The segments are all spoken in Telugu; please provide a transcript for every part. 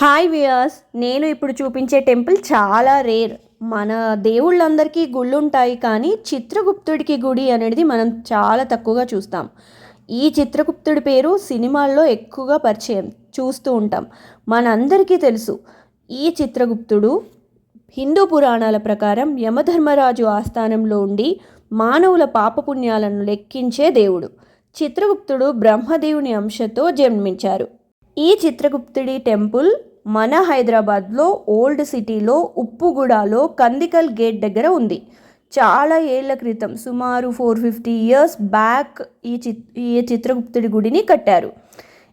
హాయ్ వ్యూయర్స్, నేను ఇప్పుడు చూపించే టెంపుల్ చాలా రేర్. మన దేవుళ్ళందరికీ గుళ్ళు ఉంటాయి, కానీ చిత్రగుప్తుడికి గుడి అనేది మనం చాలా తక్కువగా చూస్తాం. ఈ చిత్రగుప్తుడి పేరు సినిమాల్లో ఎక్కువగా పరిచయం చూస్తూ ఉంటాం. మనందరికీ తెలుసు, ఈ చిత్రగుప్తుడు హిందూ పురాణాల ప్రకారం యమధర్మరాజు ఆస్థానంలో ఉండి మానవుల పాపపుణ్యాలను లెక్కించే దేవుడు. చిత్రగుప్తుడు బ్రహ్మదేవుని అంశతో జన్మించారు. ఈ చిత్రగుప్తుడి టెంపుల్ మన హైదరాబాద్లో ఓల్డ్ సిటీలో ఉప్పుగూడలో కందికల్ గేట్ దగ్గర ఉంది. చాలా ఏళ్ల క్రితం, సుమారు 450 years బ్యాక్ ఈ చిత్రగుప్తుడి గుడిని కట్టారు.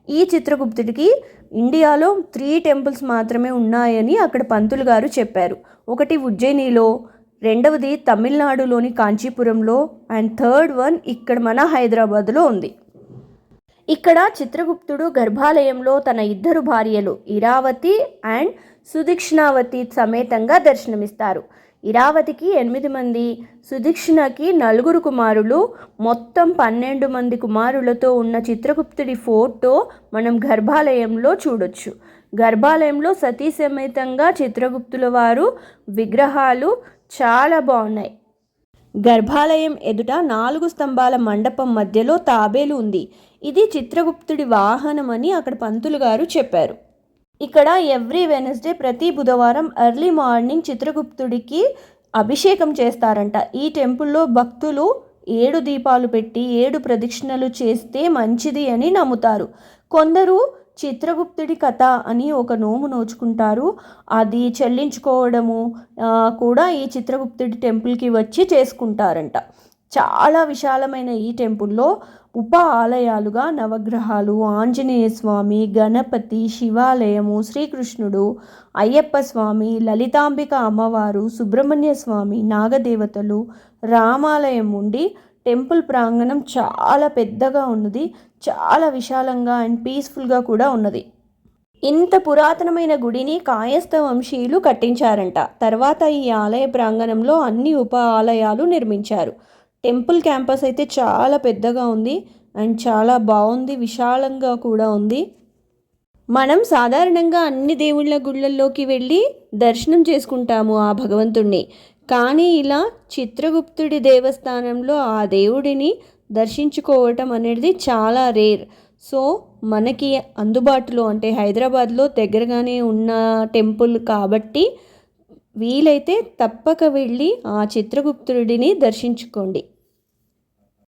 ఈ చిత్రగుప్తుడికి ఇండియాలో 3 టెంపుల్స్ మాత్రమే ఉన్నాయని అక్కడ పంతులు గారు చెప్పారు. ఒకటి ఉజ్జయినిలో, రెండవది తమిళనాడులోని కాంచీపురంలో, అండ్ థర్డ్ వన్ ఇక్కడ మన హైదరాబాద్లో ఉంది. ఇక్కడ చిత్రగుప్తుడు గర్భాలయంలో తన 2 భార్యలు ఇరావతి అండ్ సుదీక్షణావతి సమేతంగా దర్శనమిస్తారు. ఇరావతికి 8 మంది, సుదీక్షణకి 4 కుమారులు, మొత్తం 12 మంది కుమారులతో ఉన్న చిత్రగుప్తుడి ఫోటో మనం గర్భాలయంలో చూడొచ్చు. గర్భాలయంలో సతీ సమేతంగా చిత్రగుప్తుల వారు విగ్రహాలు చాలా బాగున్నాయి. గర్భాలయం ఎదుట 4 స్తంభాల మండపం మధ్యలో తాబేలు ఉంది. ఇది చిత్రగుప్తుడి వాహనం అని అక్కడ పంతులు గారు చెప్పారు. ఇక్కడ ఎవ్రీ వెనస్డే, ప్రతి బుధవారం ఎర్లీ మార్నింగ్ చిత్రగుప్తుడికి అభిషేకం చేస్తారంట. ఈ టెంపుల్లో భక్తులు 7 దీపాలు పెట్టి 7 ప్రదక్షిణలు చేస్తే మంచిది అని నమ్ముతారు. కొందరు చిత్రగుప్తుడి కథ అని ఒక నోము నోచుకుంటారు. అది చెల్లించుకోవడము కూడా ఈ చిత్రగుప్తుడి టెంపుల్కి వచ్చి చేసుకుంటారంట. చాలా విశాలమైన ఈ టెంపుల్లో ఉప ఆలయాలుగా నవగ్రహాలు, ఆంజనేయ స్వామి, గణపతి, శివాలయము, శ్రీకృష్ణుడు, అయ్యప్ప స్వామి, లలితాంబిక అమ్మవారు, సుబ్రహ్మణ్య స్వామి, నాగదేవతలు, రామాలయం ఉండి టెంపుల్ ప్రాంగణం చాలా పెద్దగా ఉన్నది. చాలా విశాలంగా అండ్ పీస్ఫుల్గా కూడా ఉన్నది. ఇంత పురాతనమైన గుడిని కాయస్థ వంశీయులు కట్టించారంట. తర్వాత ఈ ఆలయ ప్రాంగణంలో అన్ని ఉప ఆలయాలు నిర్మించారు. టెంపుల్ క్యాంపస్ అయితే చాలా పెద్దగా ఉంది అండ్ చాలా బాగుంది, విశాలంగా కూడా ఉంది. మనం సాధారణంగా అన్ని దేవుళ్ళ గుళ్ళల్లోకి వెళ్ళి దర్శనం చేసుకుంటాము ఆ భగవంతుణ్ణి, కానీ ఇలా చిత్రగుప్తుడి దేవస్థానంలో ఆ దేవుడిని దర్శించుకోవటం అనేది చాలా రేర్. సో మనకి అందుబాటులో, అంటే హైదరాబాద్లో దగ్గరగానే ఉన్న టెంపుల్ కాబట్టి వీలైతే తప్పక వెళ్ళి ఆ చిత్రగుప్తుడిని దర్శించుకోండి.